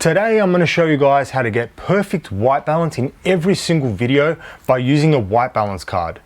Today I'm going to show you guys how to get perfect white balance in every single video by using a white balance card.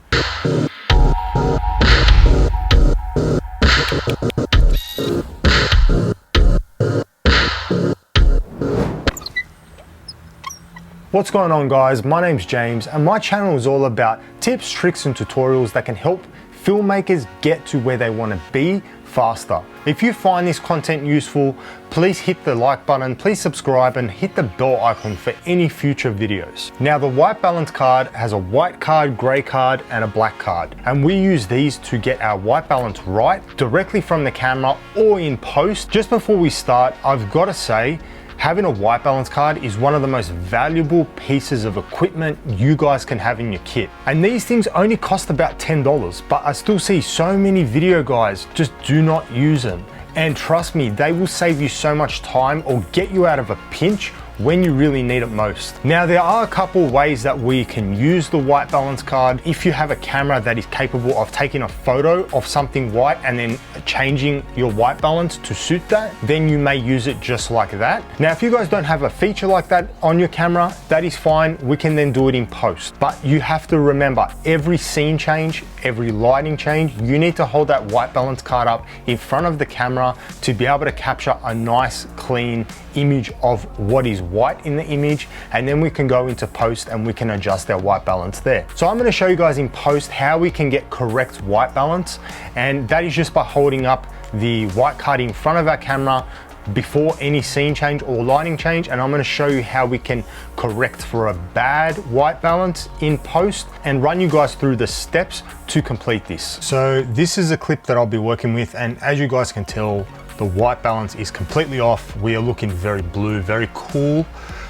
What's going on, guys? My name's James and my channel is all about tips, tricks and tutorials that can help filmmakers get to where they want to be faster. If you find this content useful, please hit the like button, please subscribe and hit the bell icon for any future videos. Now, the white balance card has a white card, gray card and a black card. And we use these to get our white balance right directly from the camera or in post. Just before we start, I've got to say, having a white balance card is one of the most valuable pieces of equipment you guys can have in your kit. And these things only cost about $10, but I still see so many video guys just do not use them. And trust me, they will save you so much time or get you out of a pinch when you really need it most. Now, there are a couple ways that we can use the white balance card. If you have a camera that is capable of taking a photo of something white and then changing your white balance to suit that, then you may use it just like that. Now, if you guys don't have a feature like that on your camera, that is fine. We can then do it in post. But you have to remember, every scene change, every lighting change, you need to hold that white balance card up in front of the camera to be able to capture a nice, clean image of what is white in the image, and then we can go into post and we can adjust our white balance there. So I'm going to show you guys in post how we can get correct white balance, and that is just by holding up the white card in front of our camera before any scene change or lighting change, and I'm going to show you how we can correct for a bad white balance in post and run you guys through the steps to complete this. So this is a clip that I'll be working with, and as you guys can tell, the white balance is completely off. We are looking very blue, very cool.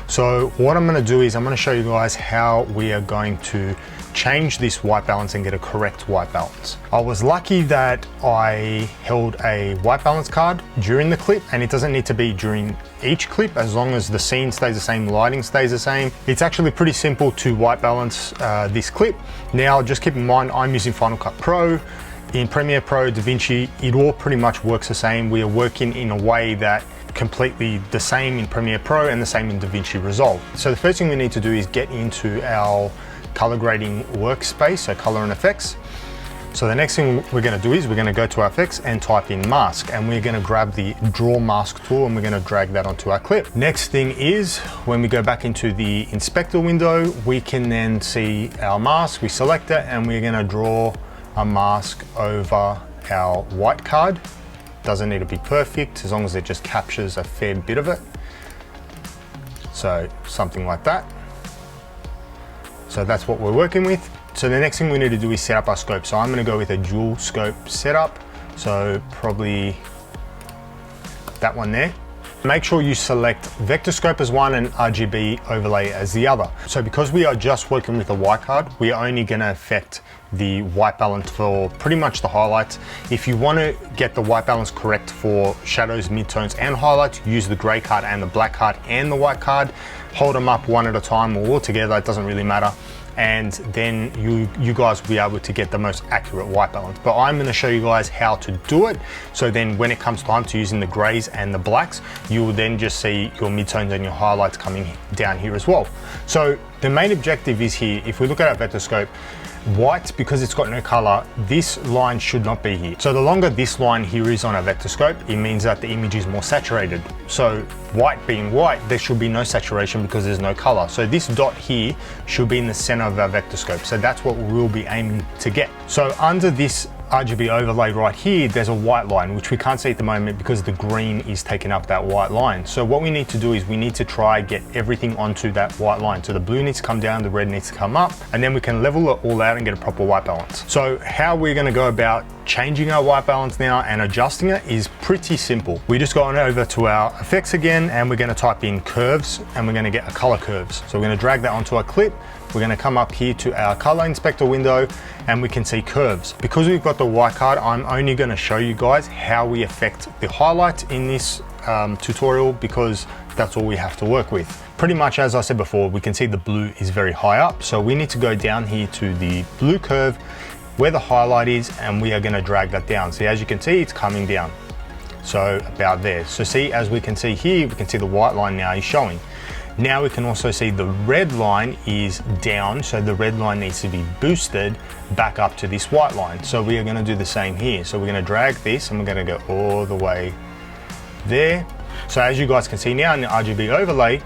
So what I'm going to do is I'm going to show you guys how we are going to change this white balance and get a correct white balance. I was lucky that I held a white balance card during the clip, and it doesn't need to be during each clip as long as the scene stays the same, lighting stays the same. It's actually pretty simple to white balance this clip. Now, just keep in mind, I'm using Final Cut Pro. In Premiere Pro, DaVinci, it all pretty much works the same. We are working in a way that completely the same in Premiere Pro and the same in DaVinci Resolve. So the first thing we need to do is get into our color grading workspace, so color and effects. So the next thing we're going to do is we're going to go to our effects and type in mask, and we're going to grab the draw mask tool and we're going to drag that onto our clip. Next thing is when we go back into the inspector window, we can then see our mask. We select it and we're going to draw a mask over our white card. Doesn't need to be perfect, as long as it just captures a fair bit of it. So something like that. So that's what we're working with. So the next thing we need to do is set up our scope. So I'm going to go with a dual scope setup. So probably that one there. Make sure you select vector scope as one and RGB overlay as the other. So because we are just working with a white card, we are only going to affect the white balance for pretty much the highlights. If you want to get the white balance correct for shadows, midtones and highlights, use the gray card and the black card and the white card. Hold them up one at a time or all together, it doesn't really matter. And then you guys will be able to get the most accurate white balance. But I'm going to show you guys how to do it. So then when it comes time to using the grays and the blacks, you will then just see your midtones and your highlights coming down here as well. So the main objective is here, if we look at our vector scope, white, because it's got no color, this line should not be here. So the longer this line here is on our vector scope, it means that the image is more saturated. So white being white, there should be no saturation because there's no color. So this dot here should be in the center of our vector scope. So that's what we'll be aiming to get. So under this RGB overlay right here, there's a white line, which we can't see at the moment because the green is taking up that white line. So what we need to do is we need to try get everything onto that white line. So the blue needs to come down, the red needs to come up, and then we can level it all out and get a proper white balance. So how we're going to go about changing our white balance now and adjusting it is pretty simple. We just go on over to our effects again, and we're going to type in curves, and we're going to get a color curves. So we're going to drag that onto our clip. We're going to come up here to our color inspector window and we can see curves. Because we've got the white card, I'm only going to show you guys how we affect the highlight in this tutorial, because that's all we have to work with. Pretty much as I said before, we can see the blue is very high up. So we need to go down here to the blue curve where the highlight is, and we are going to drag that down. So as you can see, it's coming down. So about there. So see, as we can see here, we can see the white line now is showing. Now we can also see the red line is down, so the red line needs to be boosted back up to this white line. So we are going to do the same here. So we're going to drag this and we're going to go all the way there. So as you guys can see now in the RGB overlay,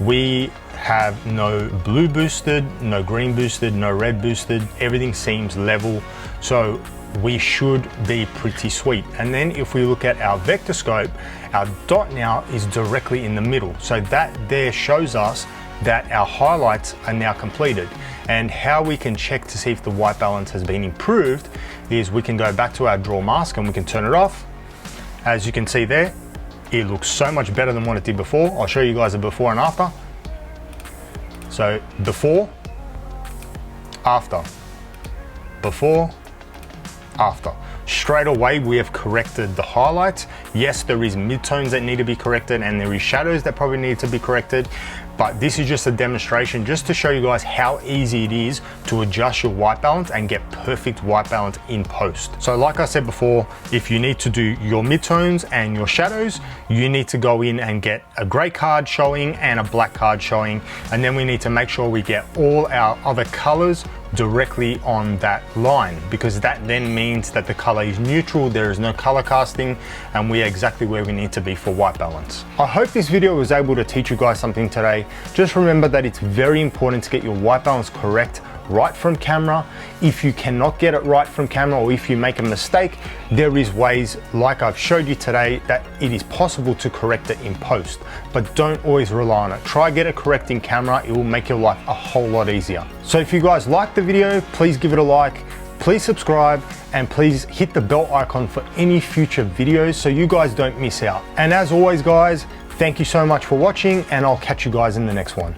we have no blue boosted, no green boosted, no red boosted. Everything seems level. So we should be pretty sweet. And then if we look at our vector scope, our dot now is directly in the middle. So that there shows us that our highlights are now completed. And how we can check to see if the white balance has been improved is we can go back to our draw mask and we can turn it off. As you can see there, it looks so much better than what it did before. I'll show you guys a before and after. So before, after, before, after. Straight away we have corrected the highlights. Yes, there is midtones that need to be corrected and there is shadows that probably need to be corrected, but this is just a demonstration just to show you guys how easy it is to adjust your white balance and get perfect white balance in post. So like I said before, if you need to do your midtones and your shadows, you need to go in and get a gray card showing and a black card showing, and then we need to make sure we get all our other colors directly on that line, because that then means that the color is neutral, there is no color casting, and we are exactly where we need to be for white balance. I hope this video was able to teach you guys something today. Just remember that it's very important to get your white balance correct right from camera. If you cannot get it right from camera, or if you make a mistake, there is ways like I've showed you today that it is possible to correct it in post, but don't always rely on it. Try get it correct in camera, it will make your life a whole lot easier. So if you guys liked the video, please give it a like, please subscribe, and please hit the bell icon for any future videos so you guys don't miss out. And as always guys, thank you so much for watching, and I'll catch you guys in the next one.